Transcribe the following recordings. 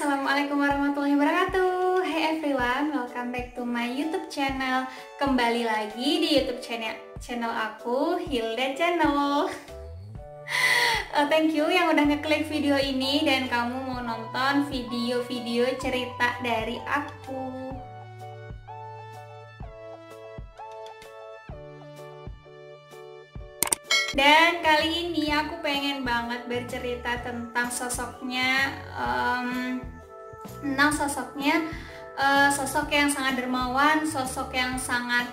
Assalamualaikum warahmatullahi wabarakatuh. Hey everyone, welcome back to my YouTube channel. Kembali lagi di YouTube channel aku, Hilda Channel. Thank you yang udah ngeklik video ini dan kamu mau nonton video-video cerita dari aku. Dan kali ini aku pengen banget bercerita tentang sosoknya, sosok yang sangat dermawan, sosok yang sangat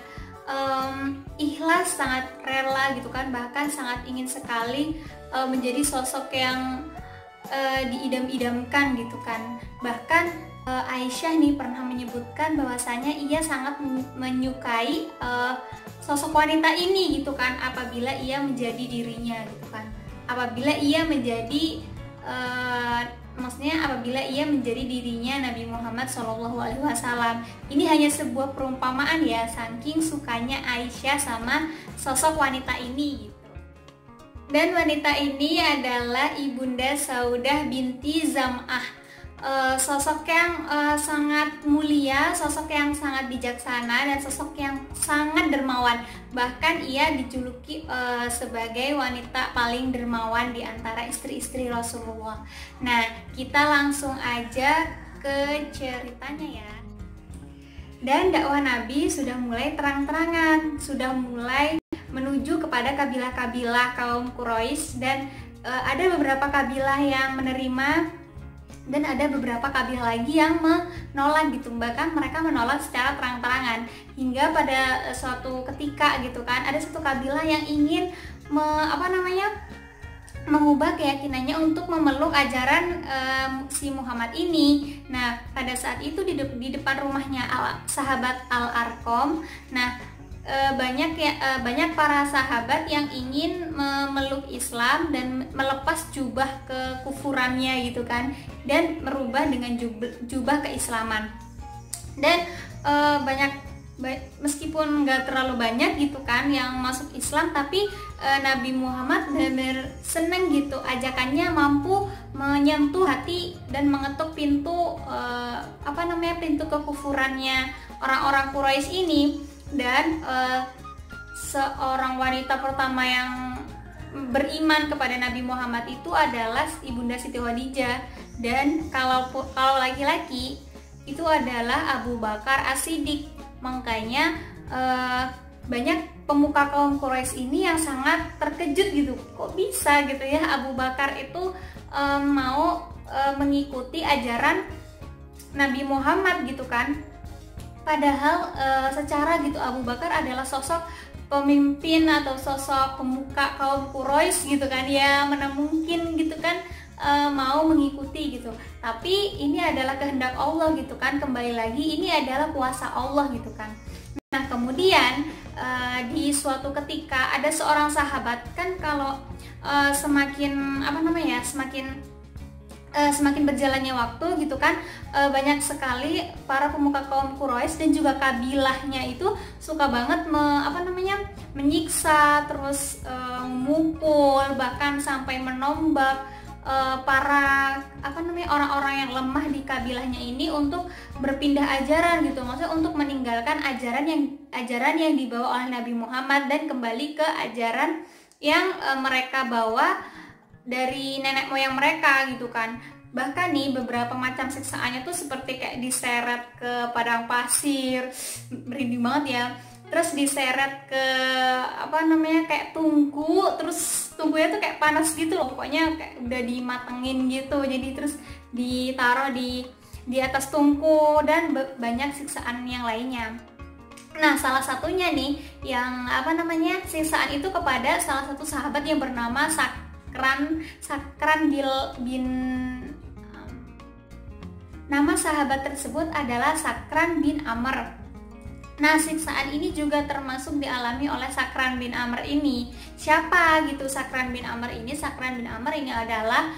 ikhlas, sangat rela gitu kan, bahkan sangat ingin sekali menjadi sosok yang diidam-idamkan gitu kan. Bahkan Aisyah nih pernah menyebutkan bahwasanya ia sangat menyukai sosok wanita ini gitu kan, apabila ia menjadi dirinya gitu kan, apabila ia menjadi apabila ia menjadi dirinya Nabi Muhammad SAW. Ini hanya sebuah perumpamaan ya, saking sukanya Aisyah sama sosok wanita ini gitu. Dan wanita ini adalah Ibunda Saudah binti Zam'ah. Sosok yang sangat mulia, sosok yang sangat bijaksana, dan sosok yang sangat dermawan. Bahkan ia dijuluki sebagai wanita paling dermawan di antara istri-istri Rasulullah. Nah, kita langsung aja ke ceritanya ya. Dan dakwah Nabi sudah mulai terang-terangan, sudah mulai menuju kepada kabilah-kabilah kaum Quraisy, dan ada beberapa kabilah yang menerima dan ada beberapa kabilah lagi yang menolak gitu. Bahkan mereka menolak secara terang-terangan, hingga pada suatu ketika gitu kan, ada satu kabilah yang ingin mengubah keyakinannya untuk memeluk ajaran si Muhammad ini. Nah, pada saat itu di depan rumahnya sahabat Al-Arqam, nah banyak para sahabat yang ingin memeluk Islam dan melepas jubah kekufurannya gitu kan, dan merubah dengan jubah keislaman. Dan meskipun nggak terlalu banyak gitu kan yang masuk Islam, tapi Nabi Muhammad benar-benar seneng gitu, ajakannya mampu menyentuh hati dan mengetuk pintu pintu kekufurannya orang-orang Quraisy ini. Dan seorang wanita pertama yang beriman kepada Nabi Muhammad itu adalah Ibunda Siti Khadijah. Dan kalau laki-laki itu adalah Abu Bakar As-Siddiq. Makanya banyak pemuka kaum Quraisy ini yang sangat terkejut gitu, kok bisa gitu ya Abu Bakar itu mau mengikuti ajaran Nabi Muhammad gitu kan. Padahal secara gitu Abu Bakar adalah sosok pemimpin atau sosok pemuka kaum Quraisy gitu kan, ya mana mungkin gitu kan mau mengikuti gitu. Tapi ini adalah kehendak Allah gitu kan, kembali lagi ini adalah kuasa Allah gitu kan. Nah, kemudian di suatu ketika ada seorang sahabat kan, kalau semakin berjalannya waktu gitu kan, banyak sekali para pemuka kaum Quraisy dan juga kabilahnya itu suka banget menyiksa, terus memukul, bahkan sampai menombak para orang-orang yang lemah di kabilahnya ini untuk berpindah ajaran gitu, maksudnya untuk meninggalkan ajaran yang dibawa oleh Nabi Muhammad dan kembali ke ajaran yang mereka bawa dari nenek moyang mereka gitu kan. Bahkan nih beberapa macam siksaannya tuh seperti kayak diseret ke padang pasir, merinding banget ya. Terus diseret ke kayak tungku, terus tungkunya tuh kayak panas gitu loh, pokoknya kayak udah dimatengin gitu. Jadi terus ditaruh di atas tungku, dan banyak siksaan yang lainnya. Nah, salah satunya nih yang siksaan itu kepada salah satu sahabat yang bernama nama sahabat tersebut adalah Sakran bin Amr. Nah, siksaan ini juga termasuk dialami oleh Sakran bin Amr ini. Siapa gitu Sakran bin Amr ini? Sakran bin Amr ini adalah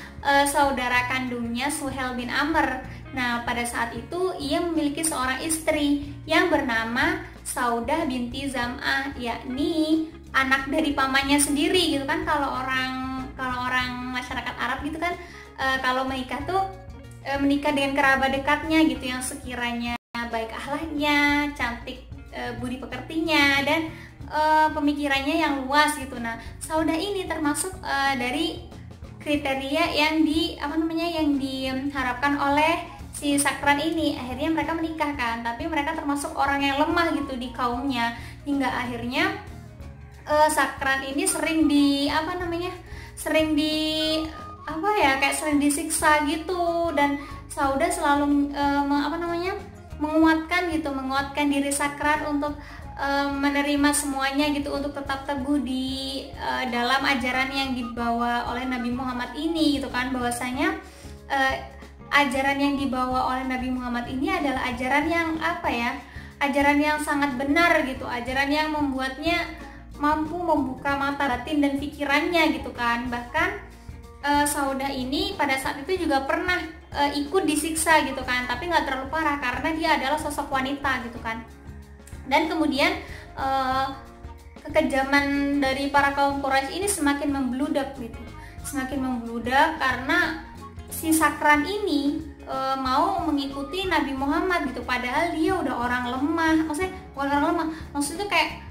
saudara kandungnya Suhail bin Amr. Nah, pada saat itu ia memiliki seorang istri yang bernama Saudah binti Zam'ah, yakni anak dari pamannya sendiri gitu kan. Kalau orang masyarakat Arab gitu kan, kalau menikah tuh menikah dengan kerabat dekatnya gitu yang sekiranya baik akhlaknya, cantik budi pekertinya, dan pemikirannya yang luas gitu. Nah, Saudah ini termasuk dari kriteria yang diharapkan oleh si Sakran ini. Akhirnya mereka menikah kan, tapi mereka termasuk orang yang lemah gitu di kaumnya, hingga akhirnya Sakran ini sering disiksa gitu, dan Saudah selalu menguatkan diri Sakran untuk menerima semuanya gitu, untuk tetap teguh di dalam ajaran yang dibawa oleh Nabi Muhammad ini gitu kan, bahwasanya ajaran yang dibawa oleh Nabi Muhammad ini adalah ajaran yang sangat benar gitu, ajaran yang membuatnya mampu membuka mata batin dan pikirannya gitu kan. Bahkan Saudah ini pada saat itu juga pernah ikut disiksa gitu kan, tapi nggak terlalu parah karena dia adalah sosok wanita gitu kan. Dan kemudian kekejaman dari para kaum Quraisy ini semakin membludak karena si Sakran ini mau mengikuti Nabi Muhammad gitu, padahal dia udah orang lemah. Maksudnya kayak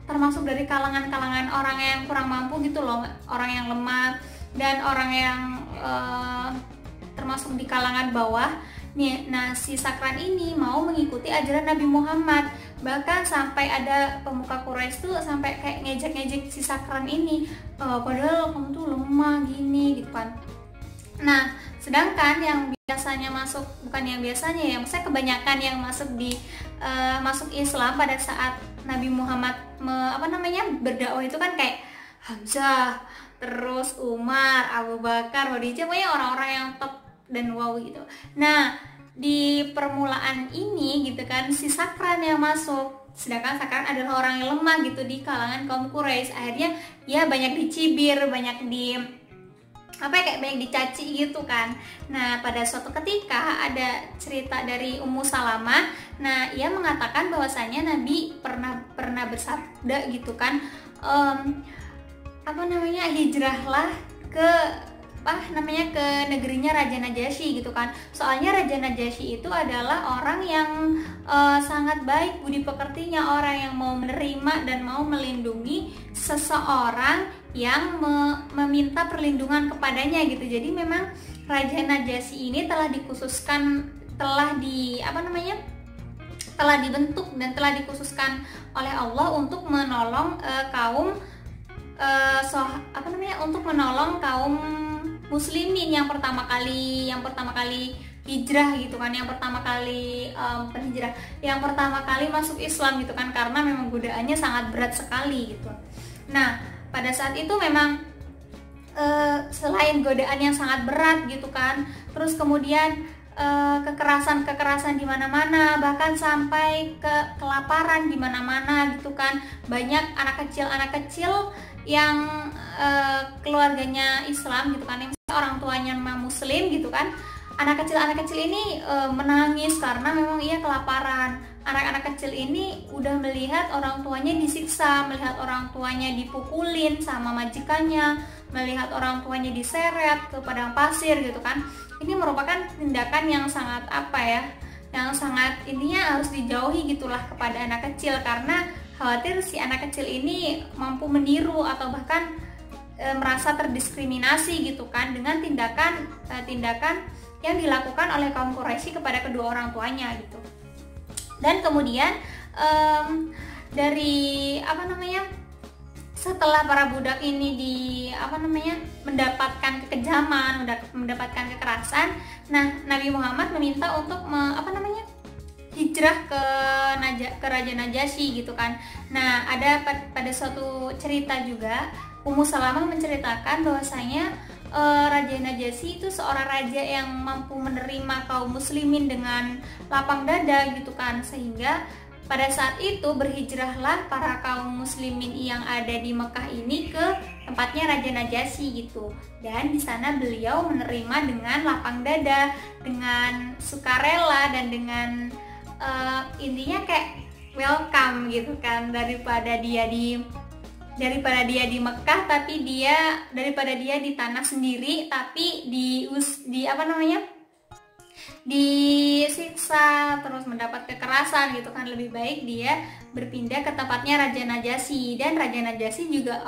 termasuk dari kalangan orang yang kurang mampu gitu loh, orang yang lemah dan orang yang termasuk di kalangan bawah. Nah, si Sakran ini mau mengikuti ajaran Nabi Muhammad. Bahkan sampai ada pemuka Quraisy tuh sampai kayak ngejek-ngejek si Sakran ini, padahal kamu tuh lemah gini gitu kan. Nah, sedangkan yang biasanya maksudnya kebanyakan yang masuk Islam pada saat Nabi Muhammad berdakwah itu kan kayak Hamzah, terus Umar, Abu Bakar, Khadijah, pokoknya orang-orang yang top dan wow gitu. Nah, di permulaan ini gitu kan si Sakran yang masuk, sedangkan Sakran adalah orang yang lemah gitu di kalangan kaum Quraisy. Akhirnya ya banyak dicibir, banyak dicaci gitu kan. Nah, pada suatu ketika ada cerita dari Ummu Salamah. Nah, ia mengatakan bahwasanya Nabi pernah bersabda gitu kan, hijrahlah ke negerinya Raja Najasyi gitu kan. Soalnya Raja Najasyi itu adalah orang yang sangat baik budi pekertinya, orang yang mau menerima dan mau melindungi seseorang yang meminta perlindungan kepadanya gitu. Jadi memang Raja Najasyi ini telah dibentuk dan telah dikhususkan oleh Allah untuk menolong kaum muslimin yang pertama kali hijrah gitu kan, yang pertama kali masuk Islam gitu kan, karena memang godaannya sangat berat sekali gitu. Nah, pada saat itu memang selain godaan yang sangat berat gitu kan, terus kemudian kekerasan di mana-mana, bahkan sampai ke kelaparan di mana-mana gitu kan. Banyak anak kecil yang keluarganya Islam gitu kan, yang orang tuanya memang Muslim gitu kan. Anak kecil ini menangis karena memang ia kelaparan. Anak-anak kecil ini udah melihat orang tuanya disiksa, melihat orang tuanya dipukulin sama majikannya, melihat orang tuanya diseret ke padang pasir gitu kan. Ini merupakan tindakan yang sangat intinya harus dijauhi gitulah kepada anak kecil, karena khawatir si anak kecil ini mampu meniru atau bahkan merasa terdiskriminasi gitu kan dengan tindakan yang dilakukan oleh kaum Quraisy kepada kedua orang tuanya gitu. Dan kemudian setelah para budak ini mendapatkan kekejaman, mendapatkan kekerasan, nah Nabi Muhammad meminta untuk hijrah ke Raja Najasyi gitu kan. Nah, ada pada suatu cerita juga Ummu Salamah menceritakan bahwasanya Raja Najasyi itu seorang raja yang mampu menerima kaum muslimin dengan lapang dada gitu kan, sehingga pada saat itu berhijrahlah para kaum muslimin yang ada di Mekah ini ke tempatnya Raja Najasyi gitu. Dan di sana beliau menerima dengan lapang dada, dengan sukarela, dan dengan intinya kayak welcome gitu kan, daripada dia di Mekah, daripada dia di tanah sendiri tapi disiksa, terus mendapat kekerasan gitu kan, lebih baik dia berpindah ke tempatnya Raja Najasyi. Dan Raja Najasyi juga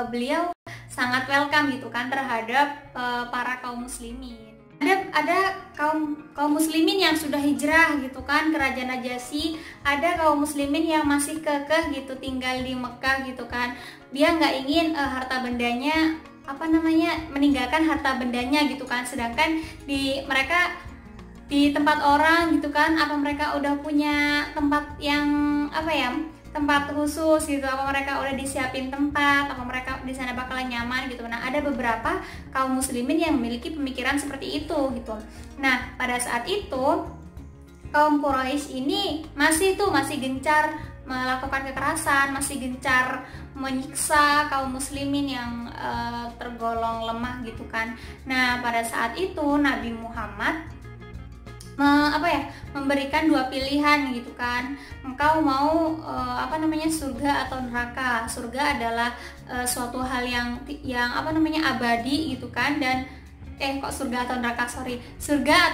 beliau sangat welcome gitu kan terhadap para kaum muslimin. Ada kaum muslimin yang sudah hijrah gitu kan ke Raja Najasyi, ada kaum muslimin yang masih kekeh gitu tinggal di Mekah gitu kan. Dia nggak ingin harta bendanya meninggalkan harta bendanya gitu kan, sedangkan mereka di tempat orang gitu kan, apa mereka udah punya tempat yang tempat khusus gitu, apa mereka udah disiapin tempat, apa mereka di sana bakalan nyaman gitu. Nah, ada beberapa kaum muslimin yang memiliki pemikiran seperti itu gitu. Nah, pada saat itu kaum Quraisy ini masih gencar melakukan kekerasan, masih gencar menyiksa kaum muslimin yang tergolong lemah gitu kan. Nah, pada saat itu Nabi Muhammad memberikan dua pilihan gitu kan. Engkau mau surga atau neraka. Surga adalah suatu hal yang abadi gitu kan, dan surga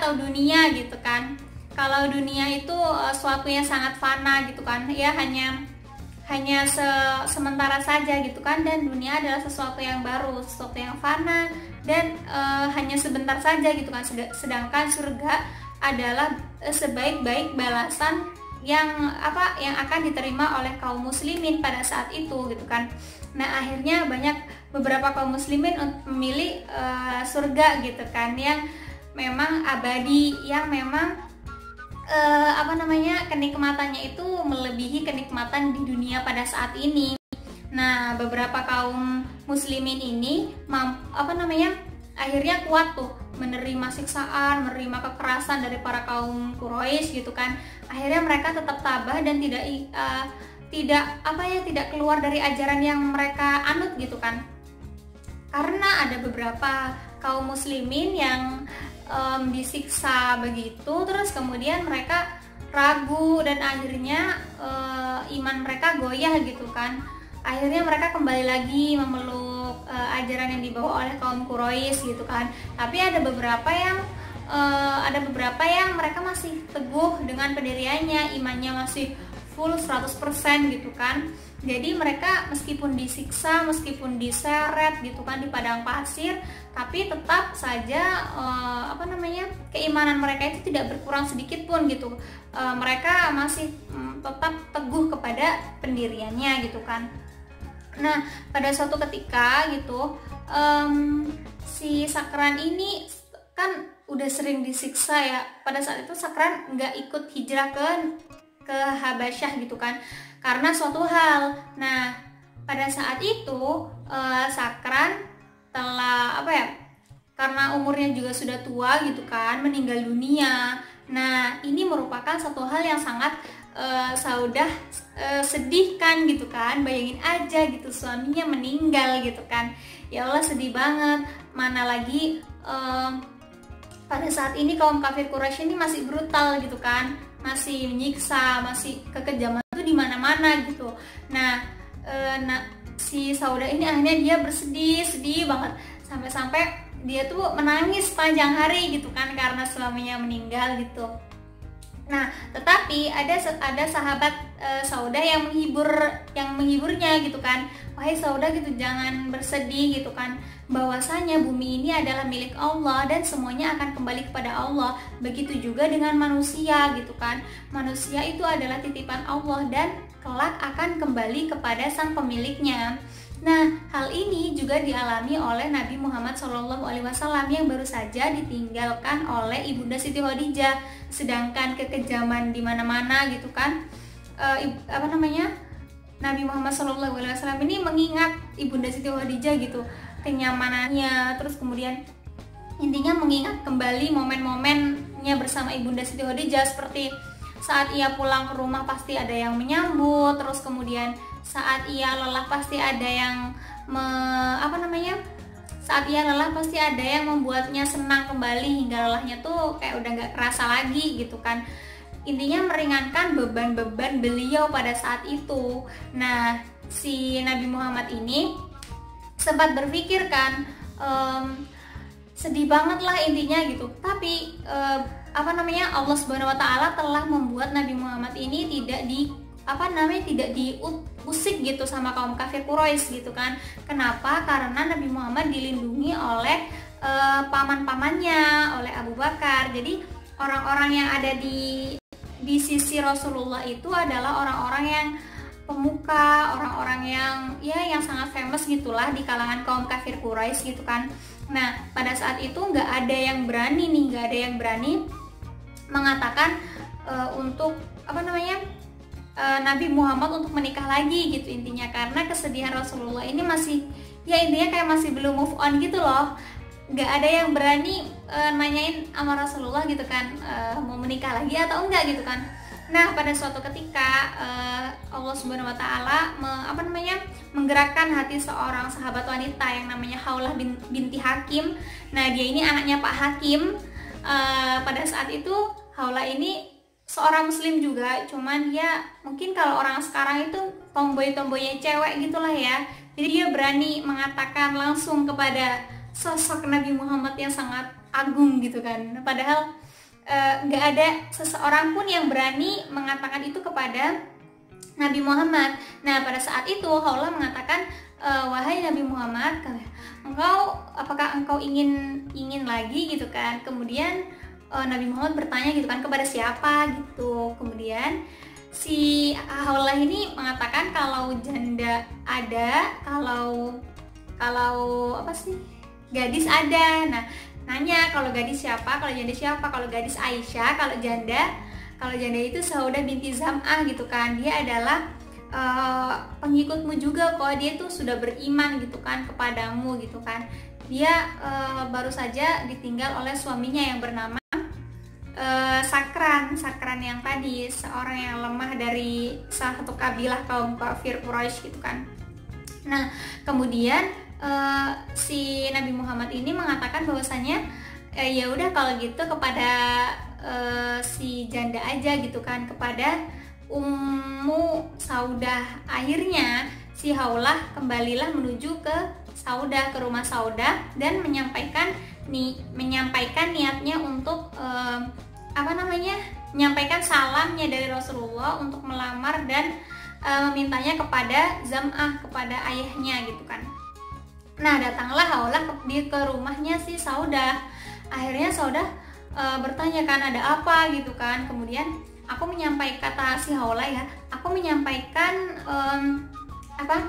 atau dunia gitu kan. Kalau dunia itu suatu yang sangat fana gitu kan, ya hanya sementara saja gitu kan, dan dunia adalah sesuatu yang baru, sesuatu yang fana dan hanya sebentar saja gitu kan. Sedangkan surga adalah sebaik-baik balasan yang akan diterima oleh kaum muslimin pada saat itu gitu kan. Nah, akhirnya beberapa kaum muslimin memilih surga gitu kan, yang memang abadi, yang memang kenikmatannya itu melebihi kenikmatan di dunia pada saat ini. Nah, beberapa kaum muslimin ini akhirnya kuat tuh menerima siksaan, menerima kekerasan dari para kaum Quraisy gitu kan. Akhirnya mereka tetap tabah dan tidak keluar dari ajaran yang mereka anut gitu kan. Karena ada beberapa kaum muslimin yang disiksa begitu, terus kemudian mereka ragu dan akhirnya iman mereka goyah gitu kan. Akhirnya mereka kembali lagi memeluk ajaran yang dibawa oleh kaum Quraisy gitu kan. Tapi ada beberapa yang mereka masih teguh dengan pendiriannya, imannya masih full 100% gitu kan. Jadi mereka meskipun disiksa, meskipun diseret gitu kan di padang pasir, tapi tetap saja keimanan mereka itu tidak berkurang sedikit pun gitu. Mereka masih tetap teguh kepada pendiriannya gitu kan. Nah, pada suatu ketika gitu si Sakran ini kan udah sering disiksa ya. Pada saat itu Sakran nggak ikut hijrah ke Habasyah gitu kan, karena suatu hal. Nah, pada saat itu Sakran telah karena umurnya juga sudah tua gitu kan, meninggal dunia. Nah, ini merupakan satu hal yang sangat Saudah sedih kan gitu kan. Bayangin aja gitu, suaminya meninggal gitu kan. Ya Allah, sedih banget. Mana lagi pada saat ini kaum kafir Quraisy ini masih brutal gitu kan, masih menyiksa, masih kekejaman itu di mana-mana gitu. Nah, si Saudah ini akhirnya dia sedih banget, sampai-sampai dia tuh menangis panjang hari gitu kan karena suaminya meninggal gitu. Nah, tetapi ada sahabat Saudah yang menghiburnya gitu kan. Wahai Saudah gitu, jangan bersedih gitu kan. Bahwasanya bumi ini adalah milik Allah dan semuanya akan kembali kepada Allah. Begitu juga dengan manusia gitu kan. Manusia itu adalah titipan Allah dan kelak akan kembali kepada sang pemiliknya. Nah, hal ini juga dialami oleh Nabi Muhammad SAW yang baru saja ditinggalkan oleh Ibunda Siti Khadijah. Sedangkan kekejaman di mana-mana gitu kan, Nabi Muhammad SAW ini mengingat Ibunda Siti Khadijah gitu, kenyamanannya, terus kemudian intinya mengingat kembali momen-momennya bersama Ibunda Siti Khadijah, seperti saat ia pulang ke rumah pasti ada yang menyambut, terus kemudian saat ia lelah pasti ada yang membuatnya senang kembali, hingga lelahnya tuh kayak udah gak kerasa lagi gitu kan. Intinya meringankan beban-beban beliau pada saat itu. Nah, si Nabi Muhammad ini sempat berpikir kan, sedih banget lah intinya gitu. Tapi Allah Subhanahu wa taala telah membuat Nabi Muhammad ini tidak diusik gitu sama kaum kafir Quraisy gitu kan. Kenapa? Karena Nabi Muhammad dilindungi oleh paman-pamannya, oleh Abu Bakar. Jadi orang-orang yang ada di sisi Rasulullah itu adalah orang-orang yang pemuka, orang-orang yang sangat famous gitulah di kalangan kaum kafir Quraisy gitu kan. Nah, pada saat itu nggak ada yang berani mengatakan untuk Nabi Muhammad untuk menikah lagi gitu intinya, karena kesedihan Rasulullah ini masih masih belum move on gitu loh. Nggak ada yang berani nanyain sama Rasulullah gitu kan, mau menikah lagi atau enggak gitu kan. Nah, pada suatu ketika Allah Subhanahu wa taala menggerakkan hati seorang sahabat wanita yang namanya Khawlah binti Hakim. Nah, dia ini anaknya Pak Hakim. Pada saat itu Khawlah ini seorang muslim juga, cuman dia mungkin kalau orang sekarang itu tomboy-tomboynya cewek gitulah ya. Jadi dia berani mengatakan langsung kepada sosok Nabi Muhammad yang sangat agung gitu kan. Padahal nggak ada seseorang pun yang berani mengatakan itu kepada Nabi Muhammad. Nah, pada saat itu Khawlah mengatakan, wahai Nabi Muhammad, apakah engkau ingin lagi gitu kan. Kemudian Nabi Muhammad bertanya gitu kan, kepada siapa gitu. Kemudian si Khawlah ini mengatakan kalau janda ada, kalau gadis ada. Nah, nanya kalau gadis siapa, kalau janda siapa. Kalau gadis Aisyah, kalau janda itu Saudah binti Zam'ah gitu kan. Dia adalah pengikutmu juga kok, dia tuh sudah beriman gitu kan kepadamu gitu kan. Dia baru saja ditinggal oleh suaminya yang bernama Sakran yang tadi, seorang yang lemah dari salah satu kabilah kaum kafir Quraisy gitu kan. Nah, kemudian si Nabi Muhammad ini mengatakan bahwasanya ya udah kalau gitu kepada si janda aja gitu kan, kepada Ummu Saudah. Akhirnya si Khawlah kembalilah menuju ke Saudah, ke rumah Saudah, dan menyampaikan niatnya untuk menyampaikan salamnya dari Rasulullah untuk melamar dan memintanya kepada Zam'ah, kepada ayahnya gitu kan. Nah, datanglah Khawlah ke rumahnya si Saudah. Akhirnya Saudah bertanya kan, ada apa gitu kan. Kemudian aku menyampaikan, kata si Khawlah ya, aku menyampaikan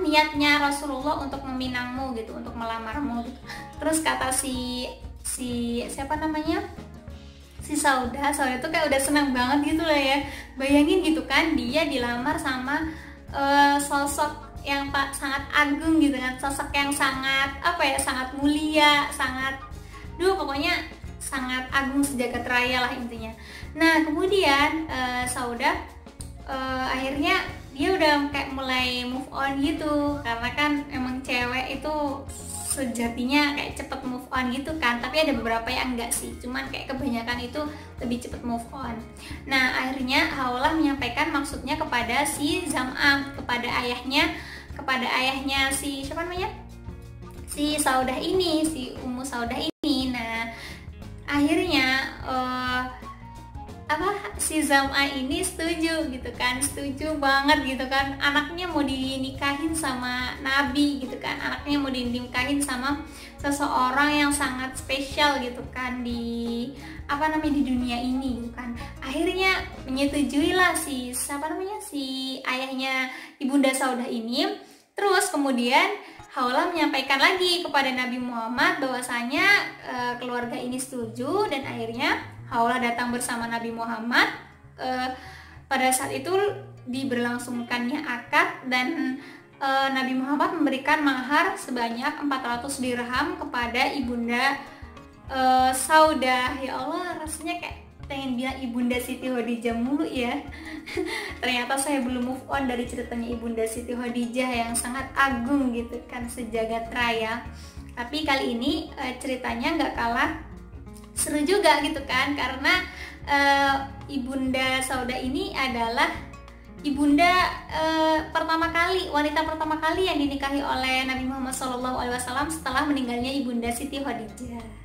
niatnya Rasulullah untuk meminangmu gitu, untuk melamarmu gitu. Terus kata si Saudah itu kayak udah senang banget gitu lah ya. Bayangin gitu kan, dia dilamar sama sosok yang sangat agung gitu kan, sosok yang sangat sangat mulia, pokoknya sangat agung sejagat raya lah intinya. Nah, kemudian Saudah akhirnya dia udah kayak mulai move on gitu, karena kan emang cewek itu sejatinya kayak cepet move on gitu kan. Tapi ada beberapa yang enggak sih, cuman kayak kebanyakan itu lebih cepet move on. Nah, akhirnya Khawlah menyampaikan maksudnya kepada si Zam'ah, kepada ayahnya si si Saudah ini, si Ummu Saudah ini. Nah, akhirnya si Zam'ah ini setuju gitu kan, setuju banget gitu kan. Anaknya mau dinikahin sama Nabi gitu kan, anaknya mau dinikahin sama seseorang yang sangat spesial gitu kan di di dunia ini gitu kan. Akhirnya menyetujuilah si ayahnya Ibunda Saudah ini. Terus kemudian Khawlah menyampaikan lagi kepada Nabi Muhammad bahwasanya keluarga ini setuju, dan akhirnya Khawlah datang bersama Nabi Muhammad. Pada saat itu diberlangsungkannya akad, dan Nabi Muhammad memberikan mahar sebanyak 400 dirham kepada Ibunda Saudah. Ya Allah, rasanya kayak pengen bilang Ibunda Siti Khadijah mulu ya. Ternyata saya belum move on dari ceritanya Ibunda Siti Khadijah yang sangat agung gitu kan, sejagat raya. Tapi kali ini ceritanya nggak kalah seru juga gitu kan, karena Ibunda Saudah ini adalah wanita pertama kali yang dinikahi oleh Nabi Muhammad SAW setelah meninggalnya Ibunda Siti Khadijah gitu.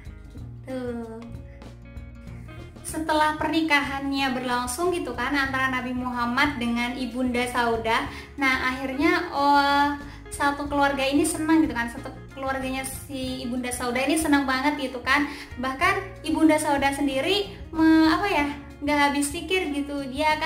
setelah pernikahannya berlangsung gitu kan antara Nabi Muhammad dengan Ibunda Saudah, nah akhirnya satu keluarga ini senang gitu kan, satu keluarganya si Ibunda Saudah ini senang banget gitu kan. Bahkan Ibunda Saudah sendiri nggak habis pikir gitu, dia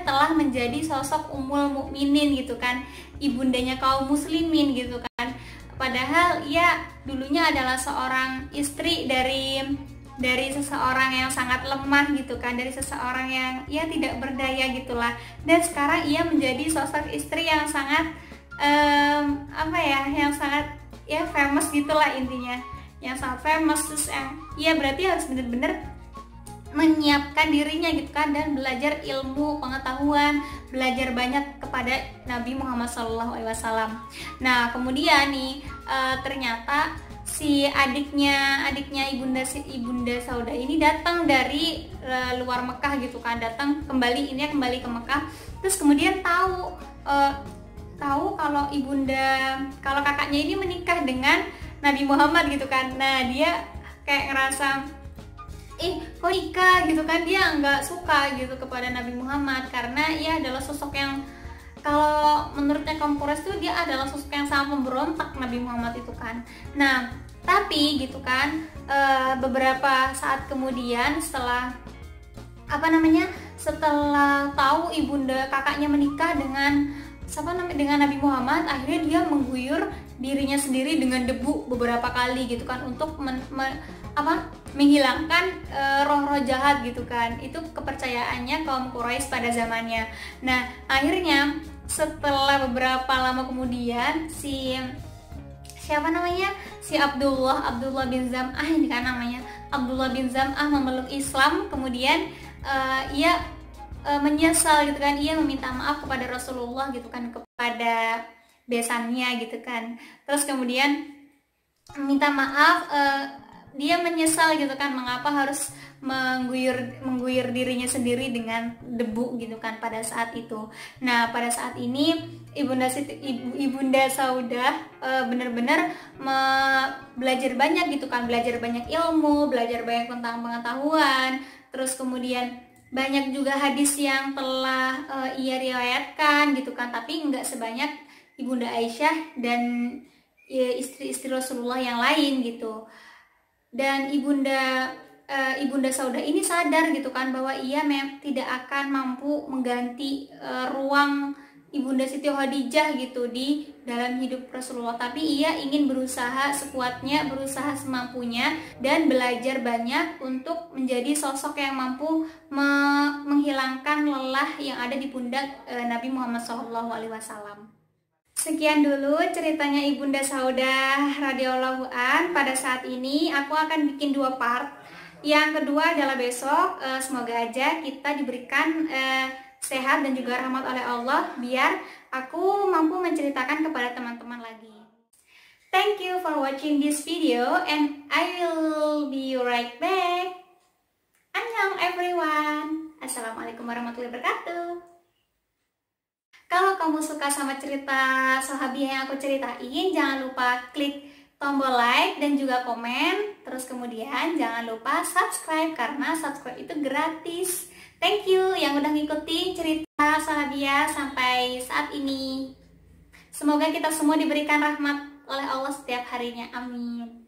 telah menjadi sosok Ummul Mukminin gitu kan, ibundanya kaum muslimin gitu kan. Padahal ia dulunya adalah seorang istri dari seseorang yang sangat lemah gitu kan, dari seseorang yang ia tidak berdaya gitulah. Dan sekarang ia menjadi sosok istri yang sangat yang sangat famous gitulah intinya, yang sangat famous. Terus ia berarti harus benar-benar menyiapkan dirinya gitu kan, dan belajar ilmu pengetahuan, belajar banyak kepada Nabi Muhammad SAW. Nah kemudian nih ternyata si adiknya Ibunda Saudah ini datang dari luar Mekah gitu kan, kembali ke Mekah. Terus kemudian tahu kalau kakaknya ini menikah dengan Nabi Muhammad gitu kan. Nah dia kayak ngerasa kok nikah gitu kan, dia nggak suka gitu kepada Nabi Muhammad karena ia adalah sosok yang, kalau menurutnya kaum Quraisy tuh dia adalah sosok yang sangat memberontak Nabi Muhammad itu kan. Nah tapi gitu kan beberapa saat kemudian setelah tahu kakaknya menikah dengan Nabi Muhammad, akhirnya dia mengguyur dirinya sendiri dengan debu beberapa kali gitu kan, untuk menghilangkan roh-roh jahat gitu kan. Itu kepercayaannya kaum Quraisy pada zamannya. Nah akhirnya setelah beberapa lama kemudian si Abdullah bin Zam'ah ini kan namanya, Abdullah bin Zam'ah memeluk Islam. Kemudian ia menyesal gitu kan, ia meminta maaf kepada Rasulullah gitu kan, kepada besannya gitu kan. Terus kemudian minta maaf, dia menyesal gitu kan, mengapa harus mengguyur dirinya sendiri dengan debu gitu kan pada saat itu. Nah pada saat ini Ibunda Saudah benar-benar belajar banyak gitu kan, belajar banyak ilmu, belajar banyak tentang pengetahuan. Terus kemudian banyak juga hadis yang telah ia riwayatkan gitu kan, tapi nggak sebanyak Ibunda Aisyah dan istri-istri Rasulullah yang lain gitu. Dan Ibunda Saudah ini sadar gitu kan bahwa ia tidak akan mampu mengganti ruang Ibunda Siti Khadijah gitu di dalam hidup Rasulullah, tapi ia ingin berusaha sekuatnya, berusaha semampunya, dan belajar banyak untuk menjadi sosok yang mampu menghilangkan lelah yang ada di pundak Nabi Muhammad SAW. Sekian dulu ceritanya Ibunda Saudah radhiyallahu an. Pada saat ini aku akan bikin 2 part. Yang kedua adalah besok. Semoga aja kita diberikan sehat dan juga rahmat oleh Allah, biar aku mampu menceritakan kepada teman-teman lagi. Thank you for watching this video, and I will be right back. Annyeong everyone. Assalamualaikum warahmatullahi wabarakatuh. Kalau kamu suka sama cerita Sahabiah yang aku ceritain, jangan lupa klik tombol like dan juga komen. Terus kemudian jangan lupa subscribe, karena subscribe itu gratis. Thank you yang udah ngikutin cerita Sahabiah sampai saat ini. Semoga kita semua diberikan rahmat oleh Allah setiap harinya. Amin.